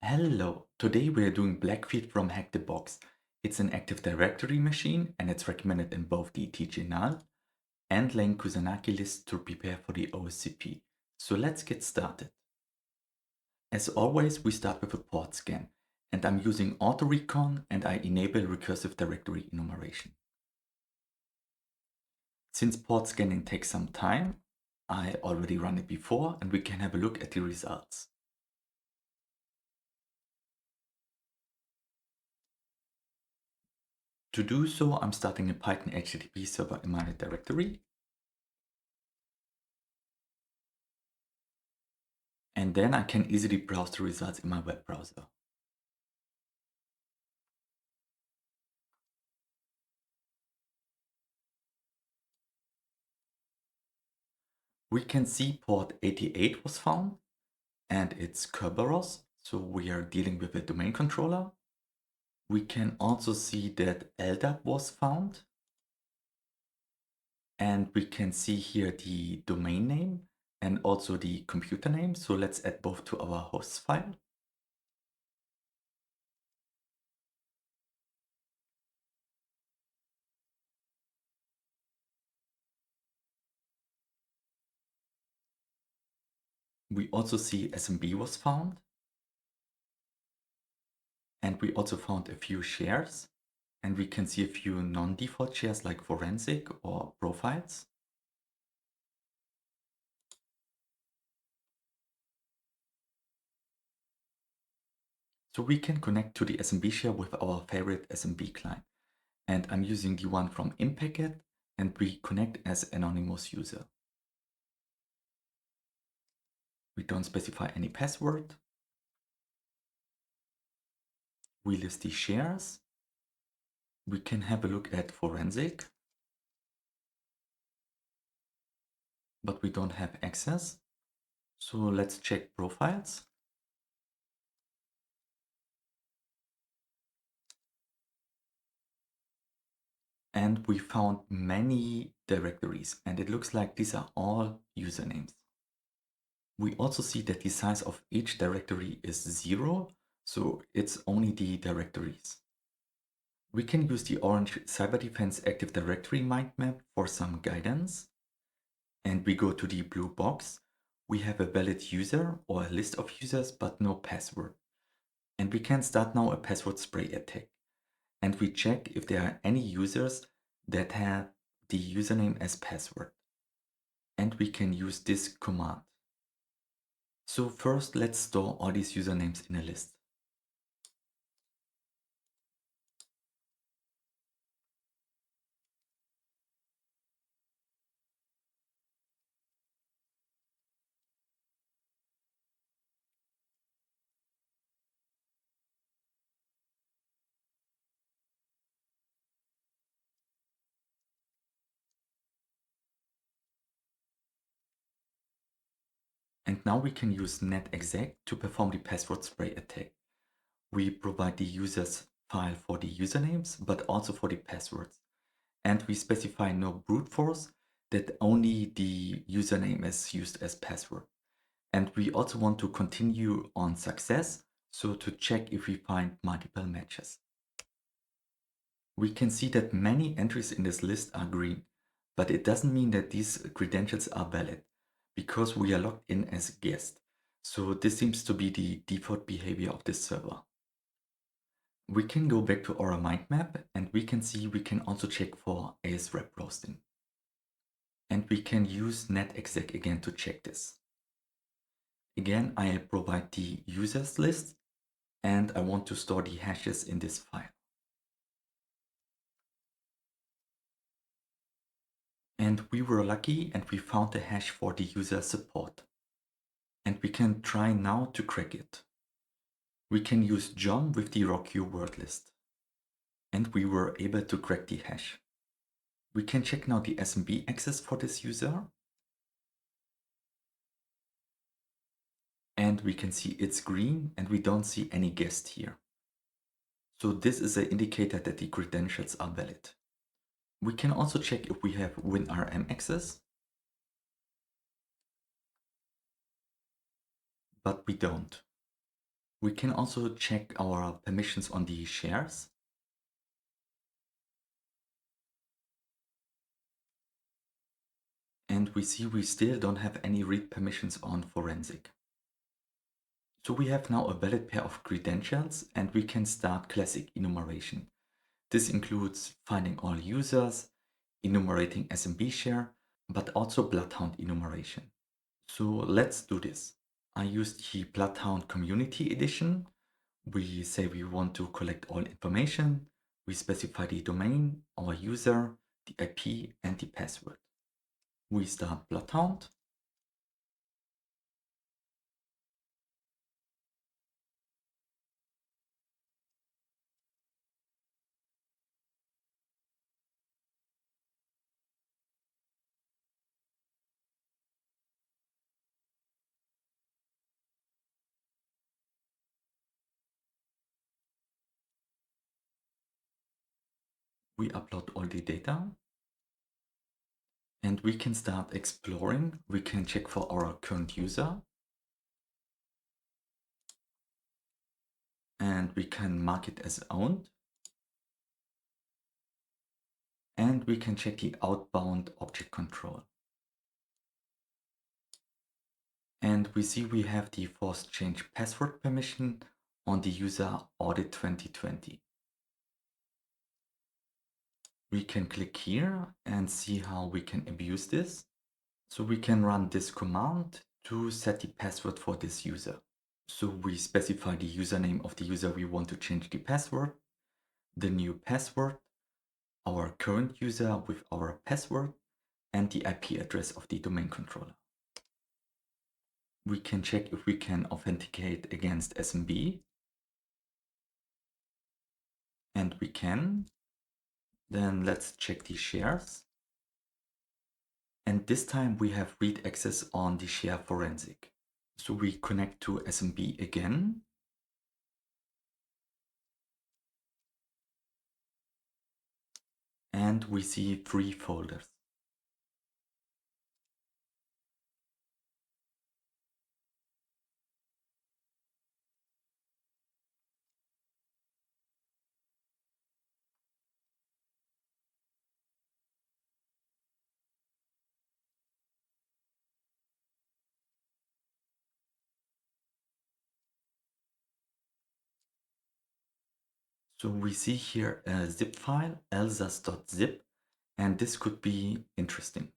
Hello, today we are doing Blackfield from Hack the Box. It's an Active Directory machine and it's recommended in both the TJNull and LainKusanagi list to prepare for the OSCP. So let's get started. As always, we start with a port scan and I'm using auto recon and I enable recursive directory enumeration. Since port scanning takes some time, I already run it before and we can have a look at the results. To do so, I'm starting a Python HTTP server in my directory. And then I can easily browse the results in my web browser. We can see port 88 was found and it's Kerberos, so we are dealing with a domain controller. We can also see that LDAP was found and we can see here the domain name and also the computer name. So let's add both to our hosts file. We also see SMB was found. And we also found a few shares. And we can see a few non-default shares like forensic or profiles. So we can connect to the SMB share with our favorite SMB client. And I'm using the one from Impacket and we connect as anonymous user. We don't specify any password. We list the shares. We can have a look at forensic, but we don't have access. So let's check profiles. And we found many directories and it looks like these are all usernames. We also see that the size of each directory is 0, so it's only the directories. We can use the orange Cyberdefense Active Directory mind map for some guidance. And we go to the blue box. We have a valid user or a list of users, but no password. And we can start now a password spray attack. And we check if there are any users that have the username as password. And we can use this command. So first, let's store all these usernames in a list. And now we can use netexec to perform the password spray attack. We provide the user's file for the usernames, but also for the passwords. And we specify no brute force, that only the username is used as password. And we also want to continue on success, so to check if we find multiple matches. We can see that many entries in this list are green, but it doesn't mean that these credentials are valid, because we are logged in as a guest. So this seems to be the default behavior of this server. We can go back to our mind map and we can see we can also check for ASREP roasting. And we can use netexec again to check this. Again, I provide the users list and I want to store the hashes in this file. And we were lucky and we found the hash for the user support. And we can try now to crack it. We can use John with the RockU word list. And we were able to crack the hash. We can check now the SMB access for this user. And we can see it's green and we don't see any guest here. So this is an indicator that the credentials are valid. We can also check if we have WinRM access, but we don't. We can also check our permissions on the shares. And we see we still don't have any read permissions on forensic. So we have now a valid pair of credentials and we can start classic enumeration. This includes finding all users, enumerating SMB share, but also BloodHound enumeration. So let's do this. I used the BloodHound Community Edition. We say we want to collect all information. We specify the domain, our user, the IP, and the password. We start BloodHound. We upload all the data. And we can start exploring. We can check for our current user. And we can mark it as owned. And we can check the outbound object control. And we see we have the forced change password permission on the user audit 2020. We can click here and see how we can abuse this. So we can run this command to set the password for this user. So we specify the username of the user we want to change the password, the new password, our current user with our password, and the IP address of the domain controller. We can check if we can authenticate against SMB. And we can. Then let's check the shares. And this time we have read access on the share forensic. So we connect to SMB again. And we see 3 folders. So we see here a zip file, elsas.zip, and this could be interesting.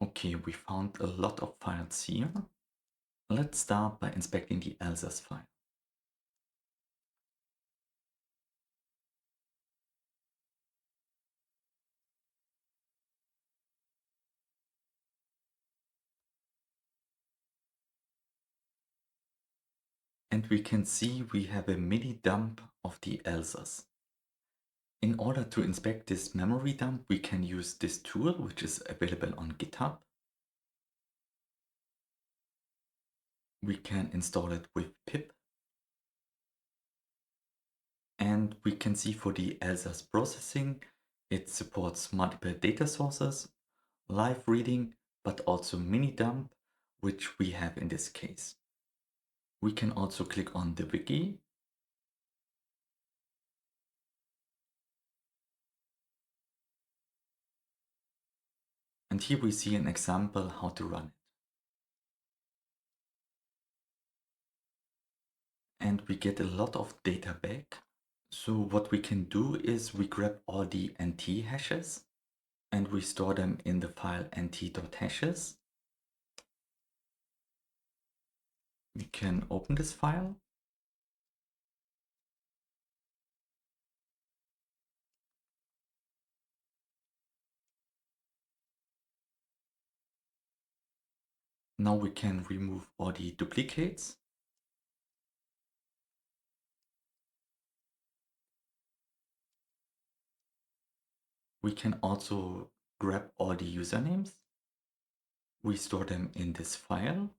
Okay, we found a lot of files here. Let's start by inspecting the elsas file. And we can see we have a mini dump of the elsas. In order to inspect this memory dump, we can use this tool, which is available on GitHub. We can install it with pip. And we can see for the elsas processing, it supports multiple data sources, live reading, but also mini dump, which we have in this case. We can also click on the wiki. And here we see an example how to run it. And we get a lot of data back. So what we can do is we grab all the NT hashes and we store them in the file nt.hashes. We can open this file. Now we can remove all the duplicates. We can also grab all the usernames. We store them in this file.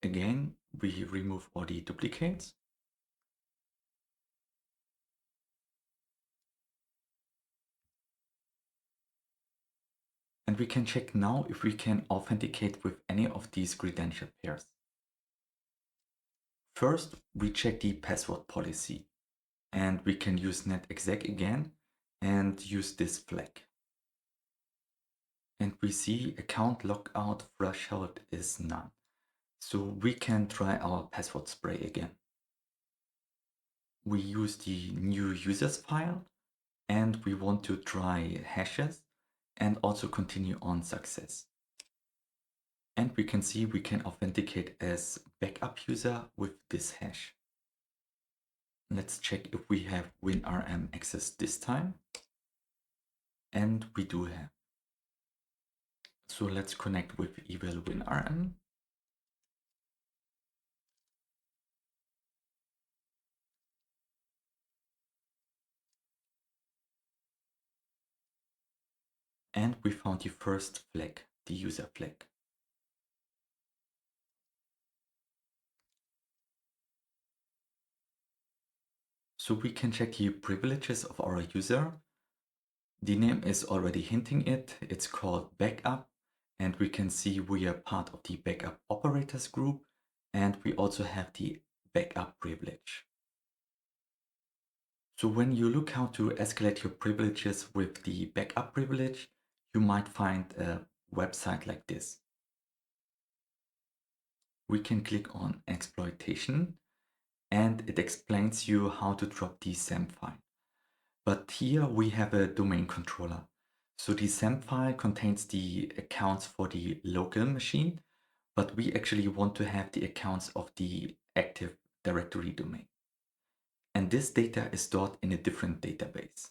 Again, we remove all the duplicates. And we can check now if we can authenticate with any of these credential pairs. First, we check the password policy, and we can use netexec again and use this flag. And we see account logout threshold is none. So we can try our password spray again. We use the new users file, and we want to try hashes and also continue on success. And we can see we can authenticate as backup user with this hash. Let's check if we have WinRM access this time. And we do have. So let's connect with eval WinRM. And we found the first flag, the user flag. So we can check the privileges of our user. The name is already hinting it. It's called backup. And we can see we are part of the backup operators group. And we also have the backup privilege. So when you look how to escalate your privileges with the backup privilege, you might find a website like this. We can click on exploitation and it explains you how to drop the SAM file. But here we have a domain controller. So the SAM file contains the accounts for the local machine, but we actually want to have the accounts of the Active Directory domain. And this data is stored in a different database.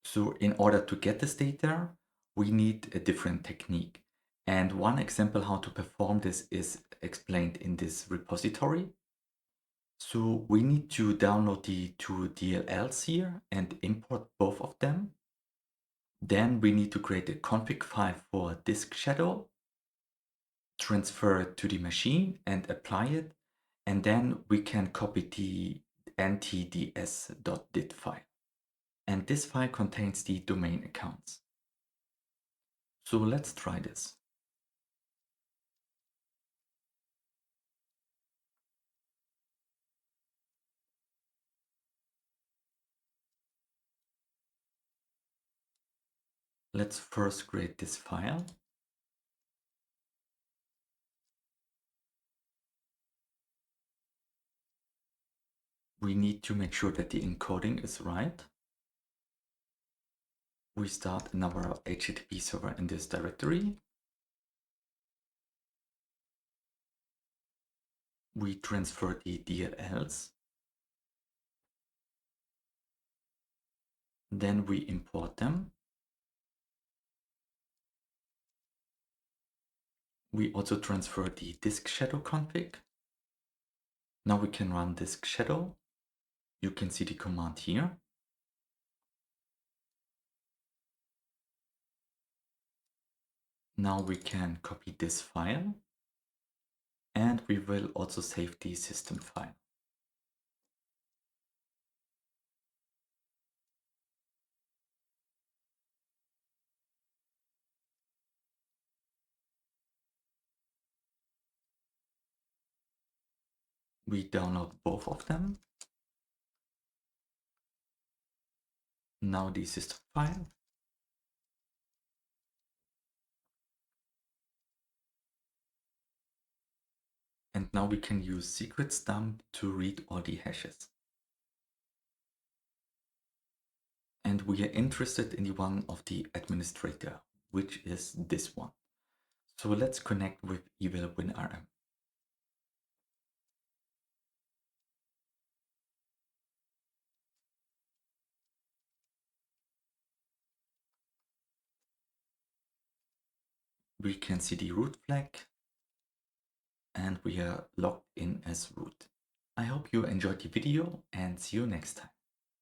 So in order to get this data, we need a different technique. And one example how to perform this is explained in this repository. So we need to download the two DLLs here and import both of them. Then we need to create a config file for disk shadow, transfer it to the machine and apply it. And then we can copy the ntds.dit file. And this file contains the domain accounts. So let's try this. Let's first create this file. We need to make sure that the encoding is right. We start another HTTP server in this directory. We transfer the DLLs. Then we import them. We also transfer the disk shadow config. Now we can run disk shadow. You can see the command here. Now we can copy this file. And we will also save the system file. We download both of them. Now the system file. And now we can use secret stump to read all the hashes. And we are interested in the one of the administrator, which is this one. So let's connect with eval WinRM. We can see the root flag and we are logged in as root. I hope you enjoyed the video and see you next time.